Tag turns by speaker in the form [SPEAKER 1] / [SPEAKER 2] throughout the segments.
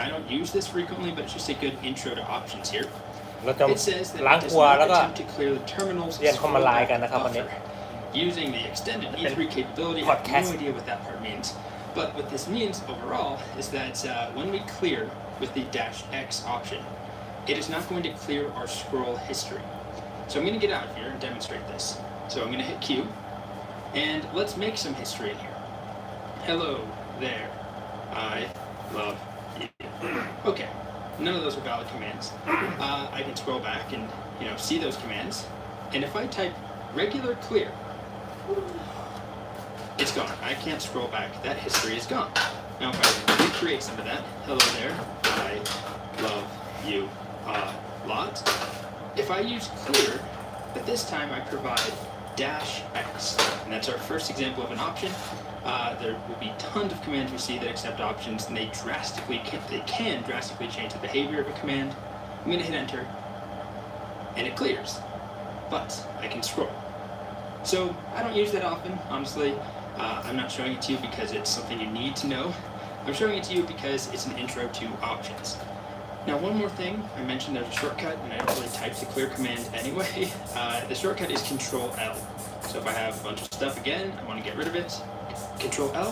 [SPEAKER 1] I don't use this frequently, but it's just a good intro to options here.
[SPEAKER 2] เราจะ
[SPEAKER 1] It says that
[SPEAKER 2] ล้าง
[SPEAKER 1] it
[SPEAKER 2] ค
[SPEAKER 1] does
[SPEAKER 2] รัว
[SPEAKER 1] not
[SPEAKER 2] แล้วก็
[SPEAKER 1] attempt to clear the terminal's
[SPEAKER 2] เรียนคอมมานไลด์กัน
[SPEAKER 1] scroll
[SPEAKER 2] นะครับวันนี้
[SPEAKER 1] buffer using the extended E3 capability. I have
[SPEAKER 2] Podcast.
[SPEAKER 1] no idea what that part means, but what this means overall is that when we clear with the -X option, it is not going to clear our scroll history. So I'm going to get out of here and demonstrate this. So I'm going to hit Q, and let's make some history in here. Hello there. I love you. Okay, none of those are valid commands. I can scroll back and see those commands, and if I type regular clear, it's gone. I can't scroll back. That history is gone. Now if I recreate some of that, hello there. I love you a lot. If I use clear, but this time I provide -X, and that's our first example of an option. There will be tons of commands we see that accept options, and they can drastically change the behavior of a command. I'm going to hit enter, and it clears, but I can scroll. So I don't use that often, honestly. I'm not showing it to you because it's something you need to know. I'm showing it to you because it's an intro to options. Now one more thing, I mentioned there's a shortcut, and I don't really type the clear command anyway. The shortcut is Control L. So if I have a bunch of stuff again, I want to get rid of it, Control L,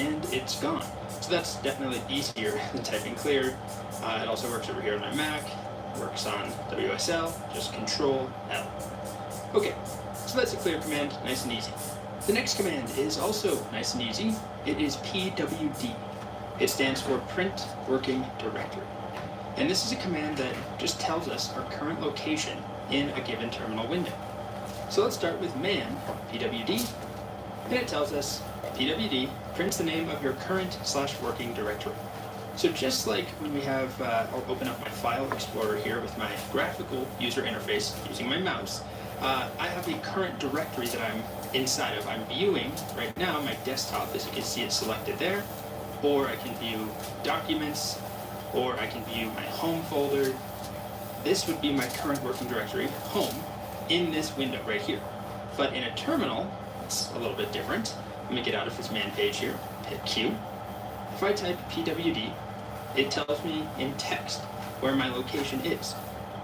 [SPEAKER 1] and it's gone. So that's definitely easier than typing clear. It also works over here on my Mac, works on WSL, just Control L. Okay, so that's a clear command, nice and easy. The next command is also nice and easy. It is PWD. It stands for Print Working Directory. And this is a command that just tells us our current location in a given terminal window. So let's start with man, PWD, and it tells us PWD prints the name of your current/working directory. So just like when we have, I'll open up my file explorer here with my graphical user interface using my mouse. I have a current directory that I'm inside of. I'm viewing right now my desktop, as you can see it's selected there, or I can view documents, or I can view my home folder. This would be my current working directory, home, in this window right here. But in a terminal, it's a little bit different. Let me get out of this man page here, hit Q. If I type PWD, it tells me in text where my location is.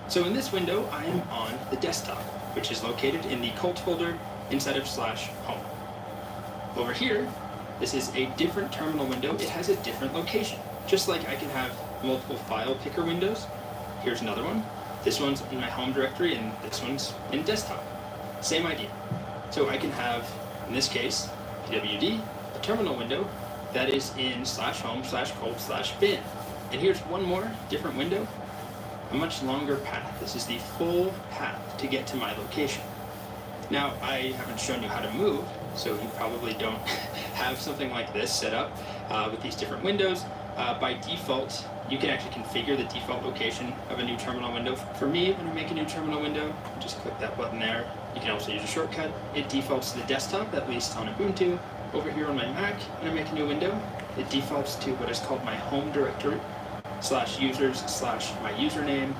[SPEAKER 1] So in this window, I am on the desktop, which is located in the cult folder inside of /home. Over here, this is a different terminal window. It has a different location. Just like I can have multiple file picker windows. Here's another one. This one's in my home directory and this one's in desktop. Same idea. So I can have, in this case, PWD, a terminal window that is in /home/cult/bin. And here's one more different window, a much longer path. This is the full path to get to my location. Now, I haven't shown you how to move, so you probably don't have something like this set up with these different windows. By default, you can actually configure the default location of a new terminal window. For me, when I make a new terminal window, just click that button there. You can also use a shortcut. It defaults to the desktop, at least on Ubuntu. Over here on my Mac, when I make a new window, it defaults to what is called my home directory, /users/my username.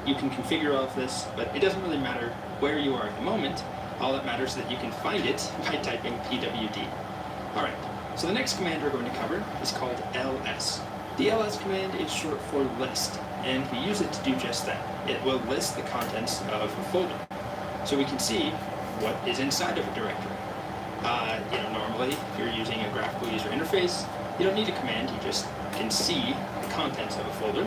[SPEAKER 1] You can configure all of this, but it doesn't really matter where you are at the moment. All that matters is that you can find it by typing PWD. Alright, so the next command we're going to cover is called ls. The ls command is short for list, and we use it to do just that. It will list the contents of a folder, so we can see what is inside of a directory. Normally, if you're using a graphical user interface, you don't need a command, you just can see the contents of a folder.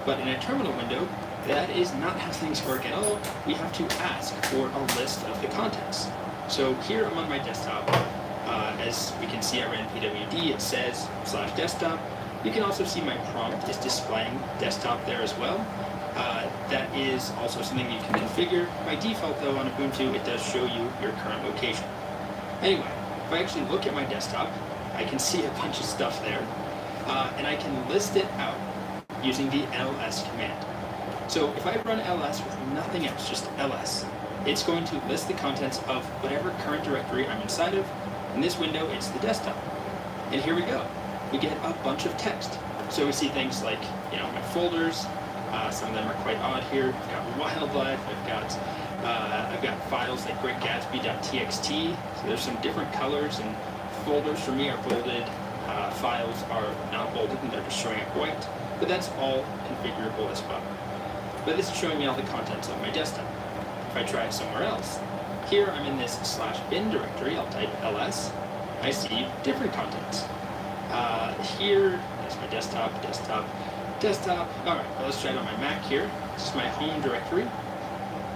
[SPEAKER 1] But in a terminal window, that is not how things work at all. We have to ask for a list of the contents. So here I'm on my desktop. As we can see, I ran PWD, it says /desktop. You can also see my prompt is displaying desktop there as well. That is also something you can configure. By default though, on Ubuntu, it does show you your current location. Anyway, if I actually look at my desktop, I can see a bunch of stuff there, and I can list it out using the ls command. So if I run ls with nothing else, just ls, it's going to list the contents of whatever current directory I'm inside of. In this window, it's the desktop. And here we go. We get a bunch of text. So we see things like, my folders. Some of them are quite odd here. I've got wildlife. I've got files like greatgatsby.txt. So there's some different colors, and folders for me are bolded. files are not bolded and they're just showing up white, but that's all configurable as well. But this is showing me all the contents of my desktop. If I try it somewhere else, here I'm in this /bin directory, I'll type ls, I see different contents. Here, that's my desktop. Alright, well, let's try it on my Mac here. This is my home directory.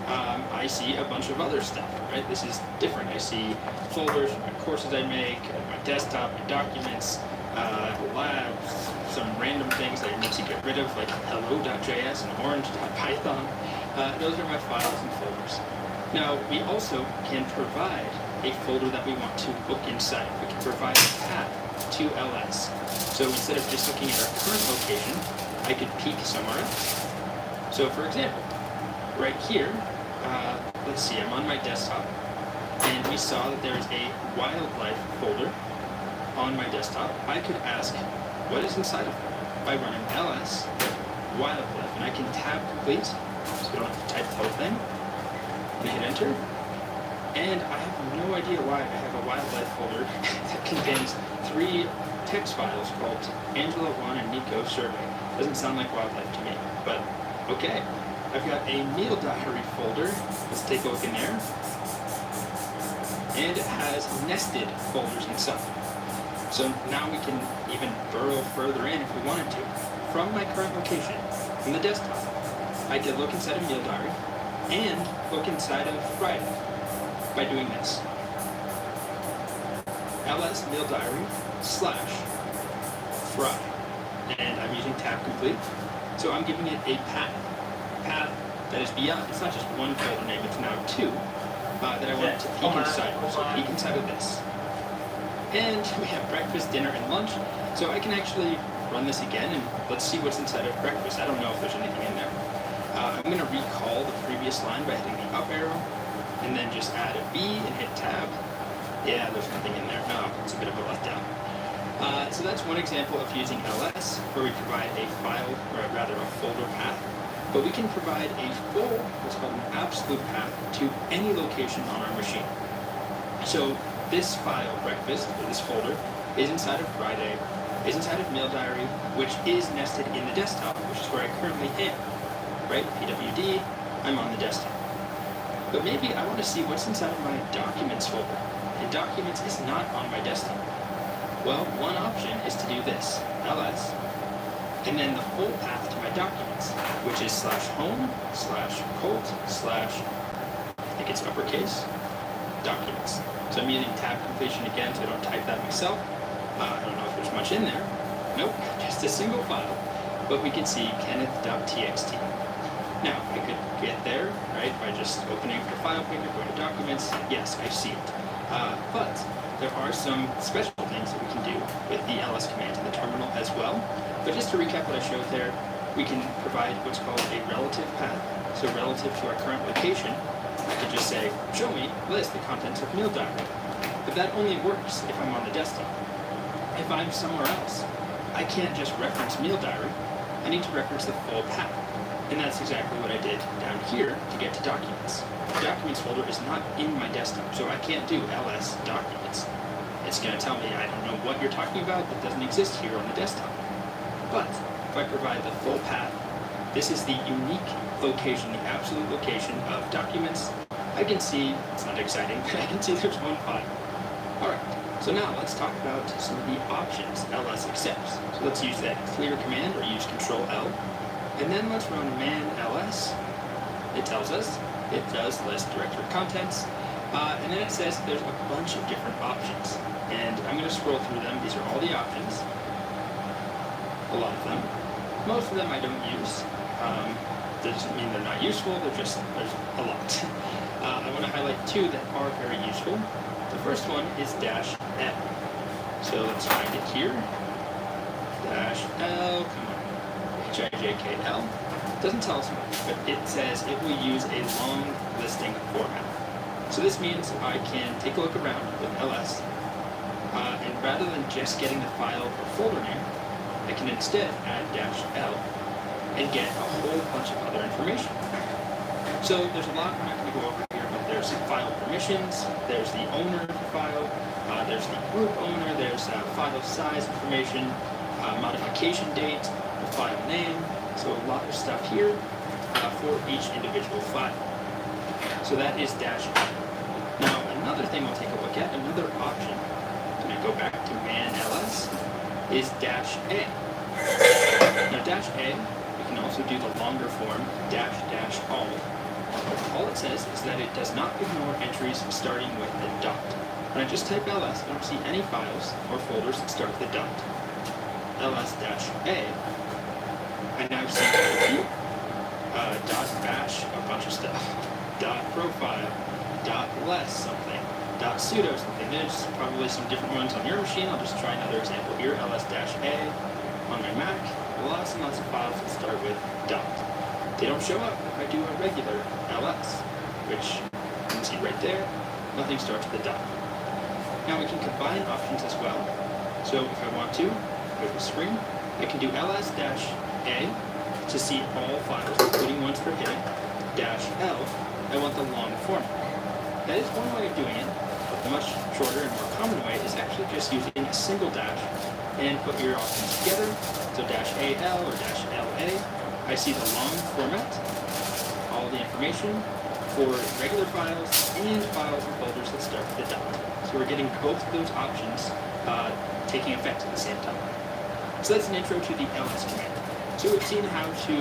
[SPEAKER 1] I see a bunch of other stuff, right? This is different. I see folders for my courses I make, my desktop, my documents, labs, some random things that I need to get rid of, like hello.js and orange.python. Those are my files and folders. Now, we also can provide a folder that we want to look inside. We can provide a path to ls. So instead of just looking at our current location, I could peek somewhere else. So for example, right here, let's see, I'm on my desktop, and we saw that there is a wildlife folder on my desktop. I could ask, what is inside of it? By running ls wildlife, and I can tab complete, so I don't have to type the whole thing, and hit enter. And I have no idea why I have a wildlife folder that contains 3 text files called Angela 1 and Nico survey. Doesn't sound like wildlife to me, but okay. I've got a meal diary folder. Let's take a look in there. And it has nested folders inside. So now we can even burrow further in if we wanted to. From my current location, from the desktop, I could look inside a meal diary and look inside of Friday by doing this. ls meal diary /Fry. And I'm using tab complete. So I'm giving it a path that is beyond, it's not just one folder name, it's now 2 that I want to peek inside of. So peek inside of this. And we have breakfast, dinner, and lunch. So I can actually run this again and let's see what's inside of breakfast. I don't know if there's anything in there. I'm going to recall the previous line by hitting the up arrow and then just add a B and hit tab. Yeah, there's nothing in there. No, it's a bit of a letdown. So that's one example of using ls, where we provide a file, or rather a folder path. But we can provide a full, what's called an absolute path, to any location on our machine. So this file, breakfast, or this folder, is inside of Friday, is inside of Meal Diary, which is nested in the desktop, which is where I currently am. Right? PWD, I'm on the desktop. But maybe I want to see what's inside of my Documents folder. And Documents is not on my desktop. Well, one option is to do this, ls, and then the full path to my documents, which is /home /cult/ I think it's uppercase, documents. So I'm using tab completion again, so I don't type that myself. I don't know if there's much in there. Nope, just a single file. But we can see kenneth.txt. Now, I could get there, right, by just opening the file picker, going to documents. Yes, I see it. But there are some special things that we can do with the ls command in the terminal as well. But just to recap what I showed there, we can provide what's called a relative path. So relative to our current location, I could just say, show me, list the contents of Meal Diary. But that only works if I'm on the desktop. If I'm somewhere else, I can't just reference Meal Diary. I need to reference the full path. And that's exactly what I did down here to get to Documents. The Documents folder is not in my desktop, so I can't do ls Documents. It's going to tell me I don't know what you're talking about, that doesn't exist here on the desktop. But if I provide the full path, this is the unique location, the absolute location of Documents. I can see, it's not exciting, but I can see there's one file. Alright, so now let's talk about some of the options ls accepts. So let's use that clear command or use Control L. And then let's run man ls. It tells us it does list directory contents. And then it says there's a bunch of different options. And I'm going to scroll through them. These are all the options. A lot of them. Most of them I don't use. That doesn't mean they're not useful. There's a lot. I want to highlight 2 that are very useful. The first one is -L. So let's find it here. -L, come on. HIJKL. Doesn't tell us much, but it says it will use a long listing format. So this means I can take a look around with ls, and rather than just getting the file or folder name, I can instead add -L and get a whole bunch of other information. So there's a lot I'm not going to go over here, but there's file permissions, there's the owner of the file, There's the group owner, there's file size information, modification date, the file name, so a lot of stuff here for each individual file. So that is dash A. Now another thing we'll take a look at, another option, when I go back to man ls, is dash A. Now dash A, we can also do the longer form, dash dash all. All it says is that it does not ignore entries starting with a dot. When I just type ls, I don't see any files or folders that start with a dot. ls-a, I now see dot bash, a bunch of stuff, dot profile, dot less something, dot sudo something. There's probably some different ones on your machine. I'll just try another example here, ls-a on my Mac. Lots and lots of files that start with dot. They don't show up if I do a regular ls, which you can see right there, nothing starts with a dot. Now we can combine options as well. So if I want to, go to the screen, I can do ls-a to see all files, including ones for hitting, -l, I want the long format. That is one way of doing it, but the much shorter and more common way is actually just using a single dash and put your options together. So -al or -la, I see the long format, all the information for regular files and files and folders that start with a dot. So we're getting both of those options taking effect at the same time. So that's an intro to the ls command. So we've seen how to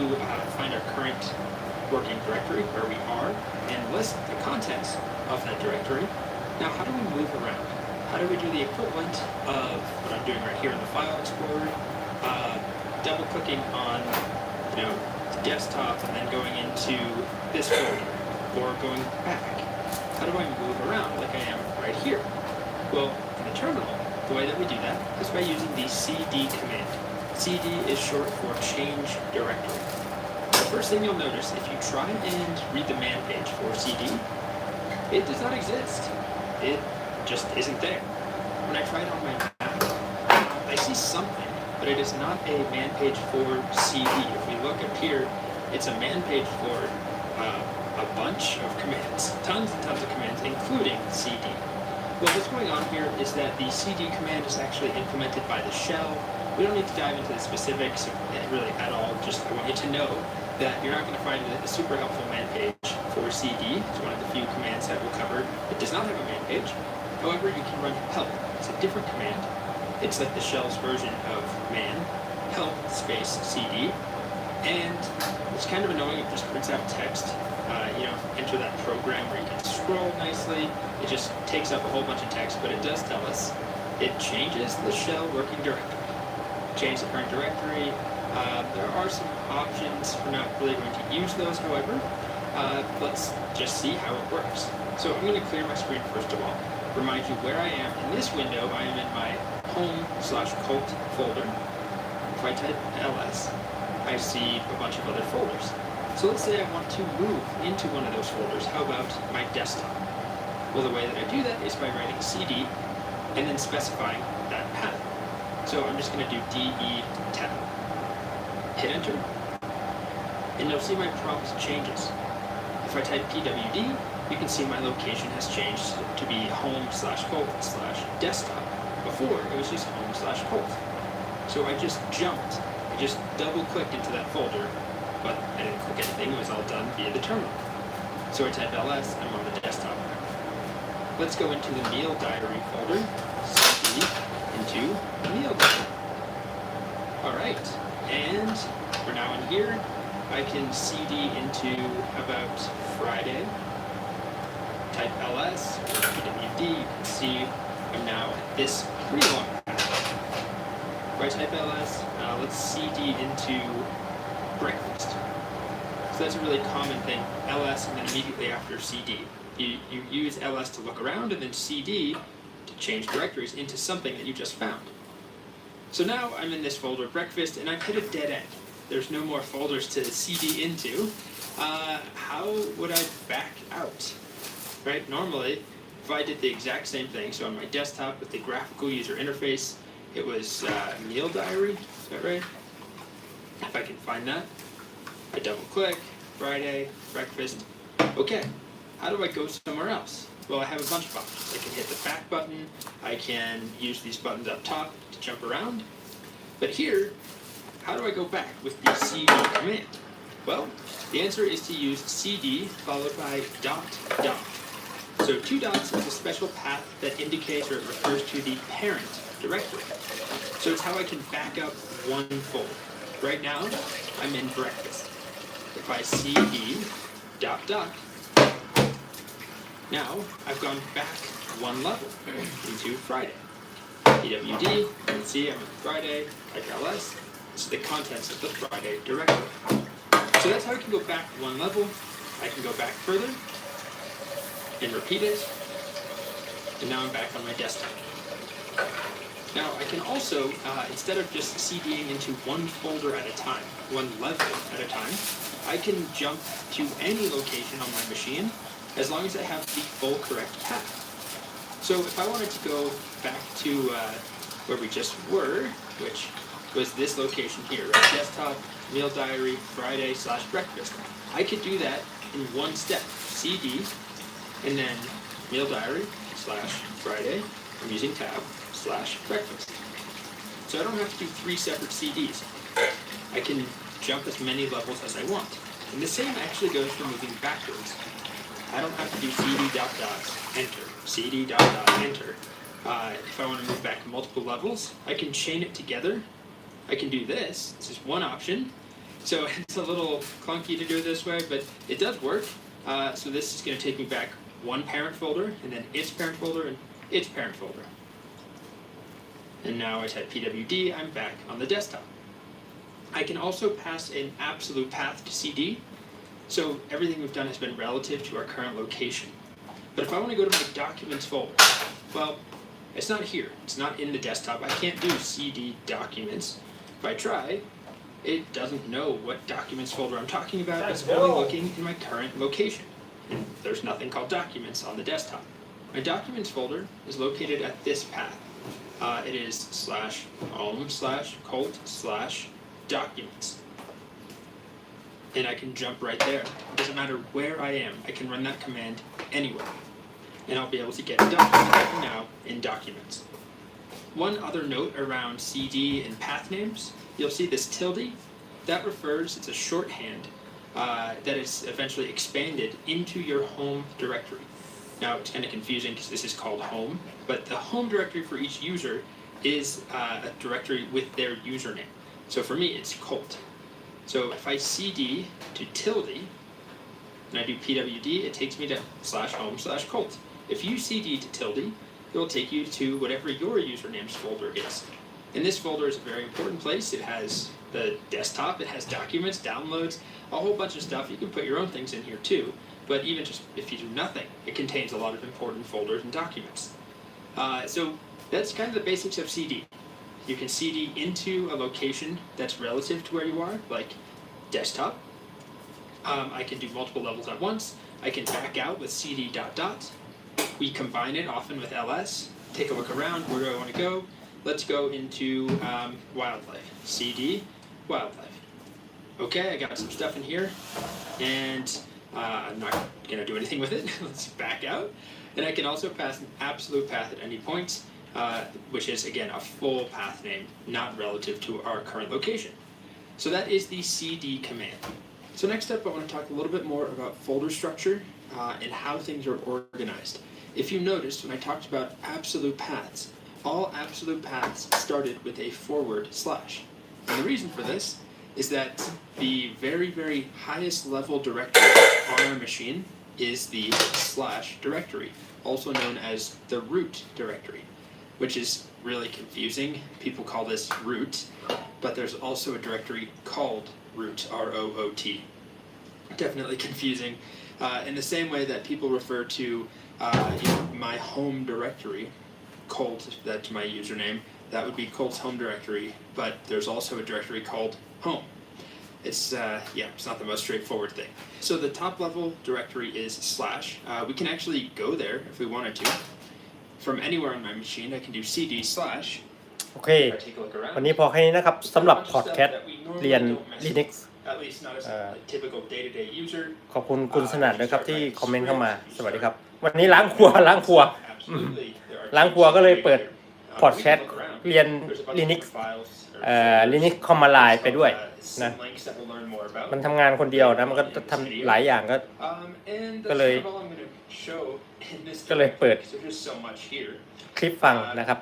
[SPEAKER 1] find our current working directory, where we are, and list the contents of that directory. Now how do we move around? How do we do the equivalent of what I'm doing right here in the File Explorer, double-clicking on the desktop and then going into this folder, or going back? How do I move around like I am right here? Well, in the terminal, the way that we do that is by using the cd command. cd is short for change directory. The first thing you'll notice, if you try and read the man page for cd, it does not exist. It just isn't there. When I try it on my Mac, I see something, but it is not a man page for cd. If we look up here, it's a man page for a bunch of commands, tons and tons of commands, including cd. Well, what's going on here is that the cd command is actually implemented by the shell. We don't need to dive into the specifics really at all, just I want you to know that you're not going to find a super helpful man page for cd. It's one of the few commands that we'll cover. It does not have a man page. However, you can run help. It's a different command. It's like the shell's version of man, help space cd, and it's kind of annoying. It just prints out text. You don't enter that program where you can scroll nicely. It just takes up a whole bunch of text, but it does tell us it changes the shell working directory. Change the current directory. There are some options. We're not really going to use those, however. Let's just see how it works. So I'm going to clear my screen first of all. Remind you where I am. In this window, I am in my home/cult folder. If I type ls, I see a bunch of other folders. So let's say I want to move into one of those folders. How about my desktop? Well, the way that I do that is by writing cd and then specifying that path. So I'm just going to do de-tab. Hit enter, and you'll see my prompt changes. If I type pwd, you can see my location has changed to be home/cult/desktop. Before, it was just home/cult. So I just jumped. I just double-clicked into that folder, but I didn't click anything. It was all done via the terminal. So I type ls, I'm on the desktop now. Let's go into the meal diary folder, cd into meal diary. Alright, and we're now in here. I can cd into about Friday. Type ls or pwd, you can see I'm now at this pretty long path. If I type ls, let's cd into breakfast. So that's a really common thing, ls and then immediately after cd. You use ls to look around and then cd to change directories into something that you just found. So now I'm in this folder breakfast and I've hit a dead end. There's no more folders to cd into. How would I back out? Right? Normally, if I did the exact same thing, so on my desktop with the graphical user interface, it was meal diary, is that right? If I can find that, I double click, Friday, breakfast. Okay, how do I go somewhere else? Well, I have a bunch of options. I can hit the back button. I can use these buttons up top to jump around. But here, how do I go back with the cd command? Well, the answer is to use cd followed by ... So 2 dots is a special path that indicates or it refers to the parent directory. So it's how I can back up one folder. Right now, I'm in breakfast. If I cd ... now I've gone back one level into Friday. pwd, you can see I'm in Friday, type ls. This is the contents of the Friday directory. So that's how I can go back one level. I can go back further and repeat it. And now I'm back on my desktop. Now I can also, instead of just CDing into one folder at a time, one level at a time, I can jump to any location on my machine as long as I have the full correct path. So if I wanted to go back to where we just were, which was this location here, right? Desktop, meal diary, Friday / breakfast. I could do that in one step. CD, and then meal diary / Friday. I'm using tab / breakfast. So I don't have to do 3 separate CDs. I can jump as many levels as I want. And the same actually goes for moving backwards. I don't have to do cd ... enter, cd ... enter. If I want to move back multiple levels, I can chain it together. I can do this. This is one option. So it's a little clunky to do it this way, but it does work. So this is going to take me back one parent folder, and then its parent folder, and its parent folder. And now I type pwd, I'm back on the desktop. I can also pass an absolute path to CD. So everything we've done has been relative to our current location. But if I want to go to my documents folder, well, it's not here. It's not in the desktop. I can't do cd documents. If I try, it doesn't know what documents folder I'm talking about. It's only looking in my current location. And there's nothing called documents on the desktop. My documents folder is located at this path. It is /home /cult /documents. And I can jump right there. It doesn't matter where I am. I can run that command anywhere. And I'll be able to get documents now in documents. One other note around CD and path names, you'll see this tilde. That refers, it's a shorthand that is eventually expanded into your home directory. Now it's kind of confusing because this is called home, but the home directory for each user is a directory with their username. So for me, it's cult. So if I cd to tilde, and I do pwd, it takes me to /home /cult. If you cd to tilde, it will take you to whatever your username's folder is. And this folder is a very important place. It has the desktop, it has documents, downloads, a whole bunch of stuff. You can put your own things in here too, but even just if you do nothing, it contains a lot of important folders and documents. So that's kind of the basics of CD. You can CD into a location that's relative to where you are, like desktop. I can do multiple levels at once. I can back out with cd ... We combine it often with ls. Take a look around. Where do I want to go? Let's go into wildlife. CD, wildlife. Okay, I got some stuff in here, and I'm not going to do anything with it. Let's back out. And I can also pass an absolute path at any point, which is, again, a full path name, not relative to our current location. So that is the cd command. So next up, I want to talk a little bit more about folder structure and how things are organized. If you noticed, when I talked about absolute paths, all absolute paths started with a /. And the reason for this is that the very, very highest level directory on our machine is the / directory, also known as the root directory, which is really confusing. People call this root, but there's also a directory called root, R-O-O-T. Definitely confusing. In the same way that people refer to my home directory, Colt, that's my username, that would be Colt's home directory, but there's also a directory called home. It's not the most straightforward thing. So the top level directory is /. We can actually go there if we wanted to. From anywhere on my machine, I can do cd /.
[SPEAKER 2] โอเควันนี้พอแค่นี้นะครับสำหรับพอดแคสต์เรียน Linux
[SPEAKER 1] at least not as a typical day-to-day user
[SPEAKER 2] ขอบคุณคุณสนัดด้วยครับที่คอมเมนต์เข้ามาสวัสดีครับวันนี้ล้างครัวล้างครัวก็เลยเปิดพอดแคสต์เรียน Linux Linux คอมมานไลดไปด้วยนะมันทำงานคนเดียวนะมันก็ทำหลายอย่างก็เลยเปิดคลิปฟังนะครับ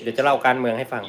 [SPEAKER 2] เดี๋ยวจะเล่าการเมืองให้ฟัง